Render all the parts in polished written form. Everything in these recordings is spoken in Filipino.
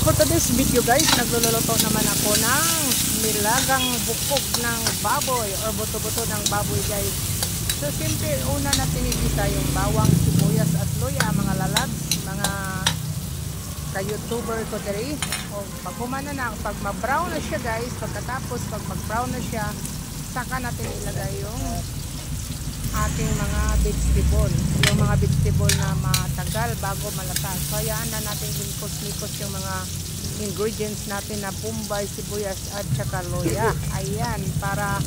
For today's video guys, nagluluto naman ako ng nilagang bukog ng baboy or buto-buto ng baboy guys. So siyempre una natin ibisa yung bawang, sibuyas at luya mga lalabs, mga ka-youtuber ko diri. O pag humana na, pag mag-brown na siya guys, pagkatapos pag mag-brown na siya, saka natin ilagay yung ating mga vegetable, yung mga vegetable na matagal bago malata. So hayaan na natin hinikos-nikos yung mga ingredients natin na bombay, sibuyas at saka luya. Ayan, para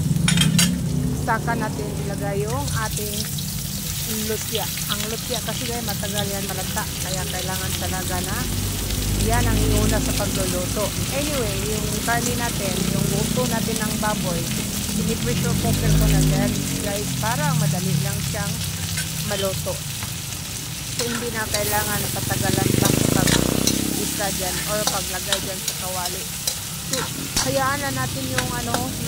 saka natin ilagay yung ating lutya. Ang lutya kasi guys matagal yan malata, kaya kailangan talaga na yan ang iuna sa pagluluto. Anyway, yung karne natin, yung buto natin ng baboy, ini-pressure cooker ko na yan guys para madali lang siyang maluto. So hindi na kailangan patagalan lang pag-isa dyan or paglagay dyan sa kawali. So hayaan na natin yung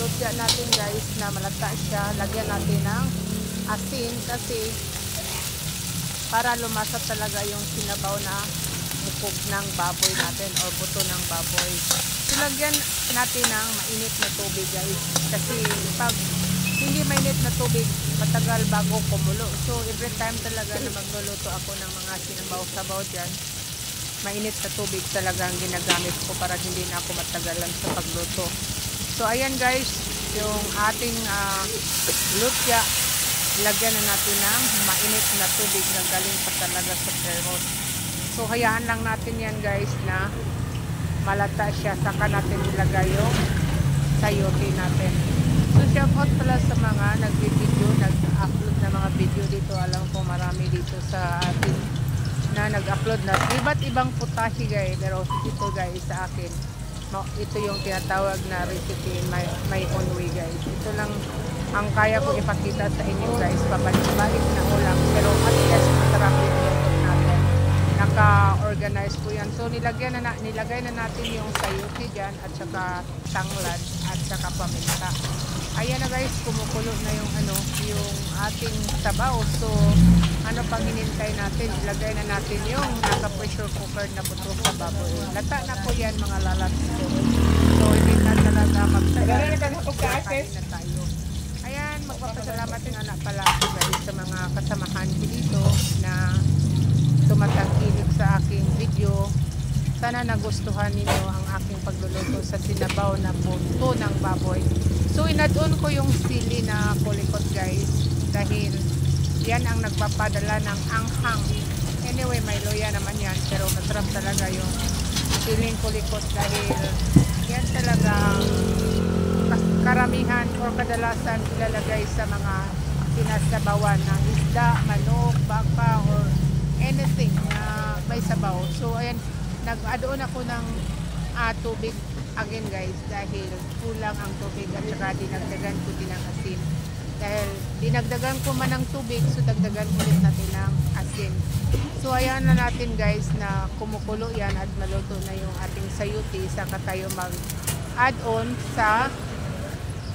lutya natin guys na malata siya. Lagyan natin ng asin kasi para lumasa talaga yung sinabaw na bukog ng baboy natin or buto ng baboy. So lagyan natin ng mainit na tubig guys kasi pag hindi mainit na tubig matagal bago kumulo. So every time talaga na magluluto ako ng mga sinabaw-sabaw dyan, mainit na tubig talaga ang ginagamit ko para hindi na ako matagalan sa pagluto. So ayan guys, yung ating lutya, lagyan na natin ng mainit na tubig na galing pa talaga sa thermos. So hayaan lang natin yan guys na malata siya, saka natin ilagay yung sayote natin. So shout out pala sa mga nag-video, nag-upload na mga video dito. Alam ko marami dito sa atin na nag-upload na iba't ibang putahe guys, pero ito guys sa akin, no, ito yung tinatawag na recipe in my own way guys. Ito lang ang kaya ko ipakita sa inyo guys, pabalik-balik na ulam, pero at least masarap yung luto natin. Naka-organize ko yan. So nilagay na natin yung sayote dyan at saka tanglad at saka paminta. Ayan na guys, kumukulo na yung yung ating sabaw. So ano pang hinintay natin? Ilagay na natin yung naka-pressure cooker na buto sa baboy. Lata na po yan mga lalabs ko. So hindi na talaga magtagal. Kain na tayo. Ayan, magpapasalamat yung anak pala ako guys sa mga kasamahan ko dito na tumatangkilik sa aking video. Sana nagustuhan ninyo ang aking pagluluto sa sinabaw na buto ng baboy. So inad-on ko yung sili na kulikot guys dahil yan ang nagpapadala ng anghang. Anyway, may luya naman yan, pero masarap talaga yung siling kulikot dahil yan talaga karamihan or kadalasan ilalagay sa mga sinasabawan ng isda, manok, baka or anything na may sabaw. So ayan, nag-add-on ako ng tubig again guys dahil kulang ang tubig at saka dinagdagan ko din ng asin. Dahil dinagdagan ko man ng tubig, so dagdagan ulit natin ng asin. So ayan na natin guys na kumukulo yan at maluto na yung ating sayote. Saka tayo mag-add-on sa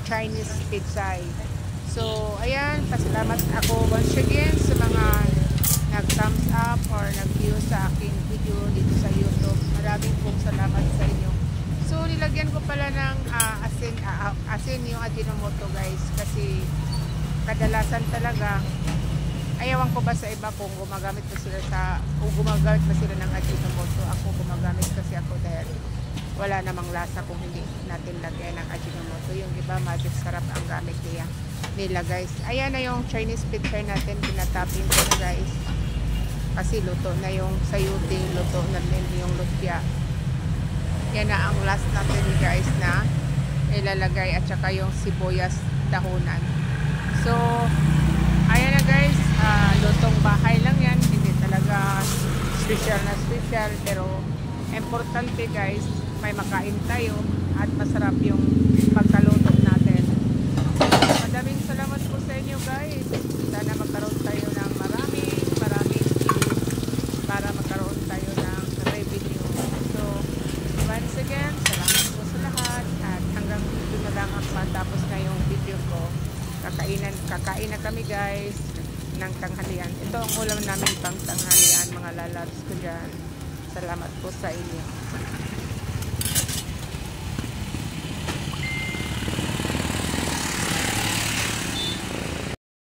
Chinese pizza. So ayan, pasalamat ako once again sa mga nag-thumbs up or nag-view sa aking video dito sa YouTube. Maraming pong salamat sa inyo. So nilagyan ko pala ng asin yung Ajinomoto guys kasi kadalasan talaga, ayawan ko ba sa iba kung gumagamit ba sila ng Ajinomoto. Ako gumagamit kasi ako dahil wala namang lasa kung hindi natin lagyan ng Ajinomoto. Yung iba magic sarap ang gamit nila guys. Ayan na yung Chinese pizza natin, pinatapin ko na guys kasi luto na yung sayote, luto na din yung lutya. Yan na ang last natin guys na ilalagay at saka yung sibuyas dahunan. So ayan na guys, lutong bahay lang yan, hindi talaga special na special, pero importante guys may makain tayo at masarap yung pagkaluto natin. Madaming salamat po sa inyo guys. Sana magkaroon tayo ng maraming para magkaroon tayo ng revenue. So once again, salamat po sa lahat at hanggang dito na lang ang matapos na yung video ko. Kakain na kami guys ng tanghalian. Ito ang ulam namin pang tanghalian mga lalabs ko dyan. Salamat po sa inyo.